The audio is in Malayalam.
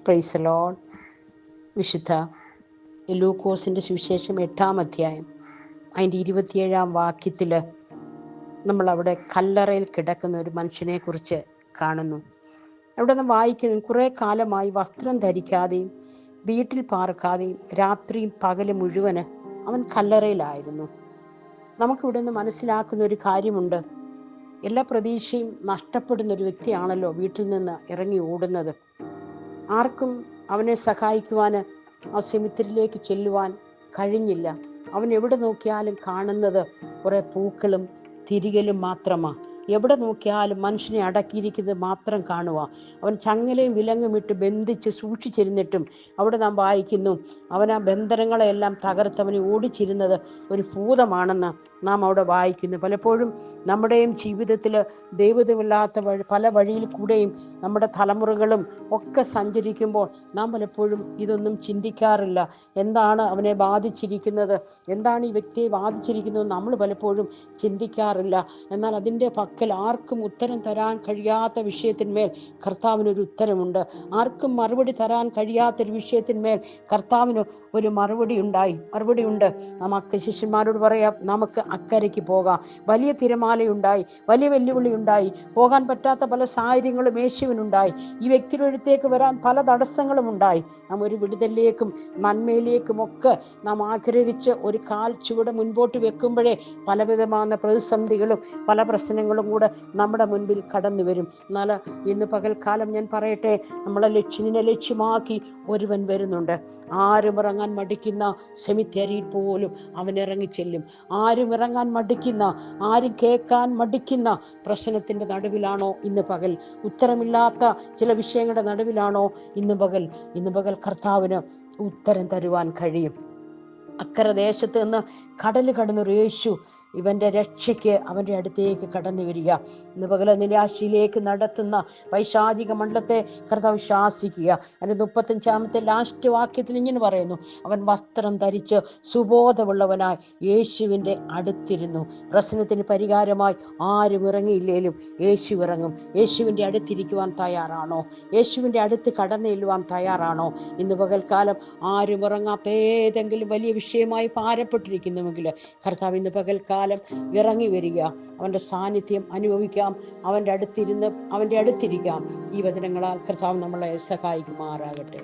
Praise the Lord. വിശുദ്ധ ലൂക്കോസിൻ്റെ സുവിശേഷം 8-ാം അധ്യായം അതിൻ്റെ 27-ാം വാക്യത്തിൽ നമ്മളവിടെ കല്ലറയിൽ കിടക്കുന്ന ഒരു മനുഷ്യനെ കുറിച്ച് കാണുന്നു. അവിടെ നിന്ന് വായിക്കുന്നു, കുറേ കാലമായി വസ്ത്രം ധരിക്കാതെയും വീട്ടിൽ പാർക്കാതെയും രാത്രിയും പകല് മുഴുവന് അവൻ കല്ലറയിലായിരുന്നു. നമുക്കിവിടെ നിന്ന് മനസ്സിലാക്കുന്ന ഒരു കാര്യമുണ്ട്. എല്ലാ പ്രതീക്ഷയും നഷ്ടപ്പെടുന്ന ഒരു വ്യക്തിയാണല്ലോ വീട്ടിൽ നിന്ന് ഇറങ്ങി ഓടുന്നത്. ആർക്കും അവനെ സഹായിക്കുവാൻ ആ സെമിത്തേരിയിലേക്ക് ചെല്ലുവാൻ കഴിഞ്ഞില്ല. അവൻ എവിടെ നോക്കിയാലും കാണുന്നത് കുറേ പൂക്കളും തിരികലും മാത്രമാണ്. എവിടെ നോക്കിയാലും മനുഷ്യനെ അടക്കിയിരിക്കുന്നത് മാത്രം കാണുക. അവൻ ചങ്ങലയും വിലങ്ങും ഇട്ട് ബന്ധിച്ച് സൂക്ഷിച്ചിരുന്നിട്ടും അവിടെ നാം വായിക്കുന്നു, അവൻ ആ ബന്ധനങ്ങളെല്ലാം തകർത്തവനെ ഓടിച്ചിരുന്നത് ഒരു ഭൂതമാണെന്ന് നാം അവിടെ വായിക്കുന്നു. പലപ്പോഴും നമ്മുടെയും ജീവിതത്തിൽ ദൈവത്തില്ലാത്ത പല വഴിയിൽ കൂടെയും നമ്മുടെ തലമുറകളും ഒക്കെ സഞ്ചരിക്കുമ്പോൾ നാം പലപ്പോഴും ഇതൊന്നും ചിന്തിക്കാറില്ല. എന്താണ് അവനെ ബാധിച്ചിരിക്കുന്നത്, എന്താണ് ഈ വ്യക്തിയെ ബാധിച്ചിരിക്കുന്നത് നമ്മൾ പലപ്പോഴും ചിന്തിക്കാറില്ല. എന്നാൽ അതിൻ്റെ പക്കൽ ആർക്കും ഉത്തരം തരാൻ കഴിയാത്ത വിഷയത്തിന്മേൽ കർത്താവിനൊരു ഉത്തരമുണ്ട്. ആർക്കും മറുപടി തരാൻ കഴിയാത്തൊരു വിഷയത്തിന്മേൽ കർത്താവിന് ഒരു മറുപടി ഉണ്ട്. നമുക്ക് ശിഷ്യന്മാരോട് പറയാം, നമുക്ക് അക്കരയ്ക്ക് പോകാം. വലിയ തിരമാലയുണ്ടായി, വലിയ വെല്ലുവിളി ഉണ്ടായി, പോകാൻ പറ്റാത്ത പല സാഹചര്യങ്ങളും യേശുവിനുണ്ടായി. ഈ വ്യക്തിയുടെ അടുത്തേക്ക് വരാൻ പല തടസ്സങ്ങളും ഉണ്ടായി. നാം ഒരു വിടുതലിലേക്കും നന്മയിലേക്കും ഒക്കെ നാം ആഗ്രഹിച്ച് ഒരു കാൽ ചുവട് മുൻപോട്ട് വെക്കുമ്പോഴേ പലവിധമായ പ്രതിസന്ധികളും പല പ്രശ്നങ്ങളും കൂടെ നമ്മുടെ മുൻപിൽ കടന്നു വരും. എന്നാൽ ഇന്ന് പകൽക്കാലം ഞാൻ പറയട്ടെ, നമ്മളെ ലക്ഷ്യമാക്കി ഒരുവൻ വരുന്നുണ്ട്. ആരും ഇറങ്ങാൻ മടിക്കുന്ന സെമിത്തേരിയിൽ പോലും അവൻ ഇറങ്ങിച്ചെല്ലും. ആരും ഇറങ്ങാൻ മടിക്കുന്ന, ആരും കേൾക്കാൻ മടിക്കുന്ന പ്രശ്നത്തിൻ്റെ നടുവിലാണോ ഇന്ന് പകൽ? ഉത്തരമില്ലാത്ത ചില വിഷയങ്ങളുടെ നടുവിലാണോ ഇന്ന് പകൽ കർത്താവിന് ഉത്തരം തരുവാൻ കഴിയും. അക്കരെ ദേശത്ത് നിന്ന് കടൽ കടന്നൊരു യേശു ഇവൻ്റെ രക്ഷയ്ക്ക് അവൻ്റെ അടുത്തേക്ക് കടന്നു വരിക. ഇന്ന് പകല് നിരാശയിലേക്ക് നടത്തുന്ന പൈശാചിക മണ്ഡലത്തെ കർത്താവ് ശാസിക്കുക. അതിൻ്റെ 35-ാമത്തെ ലാസ്റ്റ് വാക്യത്തിൽ ഇങ്ങനെ പറയുന്നു, അവൻ വസ്ത്രം ധരിച്ച് സുബോധമുള്ളവനായി യേശുവിൻ്റെ അടുത്തിരുന്നു. പ്രശ്നത്തിന് പരിഹാരമായി ആരും ഇറങ്ങിയില്ലേലും യേശു ഇറങ്ങും. യേശുവിൻ്റെ അടുത്തിരിക്കുവാൻ തയ്യാറാണോ? യേശുവിൻ്റെ അടുത്ത് കടന്നു ചെല്ലുവാൻ തയ്യാറാണോ? ഇന്ന് പകൽക്കാലം ആരും ഇറങ്ങാത്ത ഏതെങ്കിലും വലിയ വിഷയമായി ഭാരപ്പെട്ടിരിക്കുന്നുവെങ്കിൽ കർത്താവ് ഇന്ന് പകൽക്കാലം ഇറങ്ങി വരിക. അവൻ്റെ സാന്നിധ്യം അനുഭവിക്കാം, അവൻ്റെ അടുത്തിരിക്കാം. ഈ വചനങ്ങളാൽ കർത്താവ് നമ്മളെ സഹായിക്കുമാറാകട്ടെ.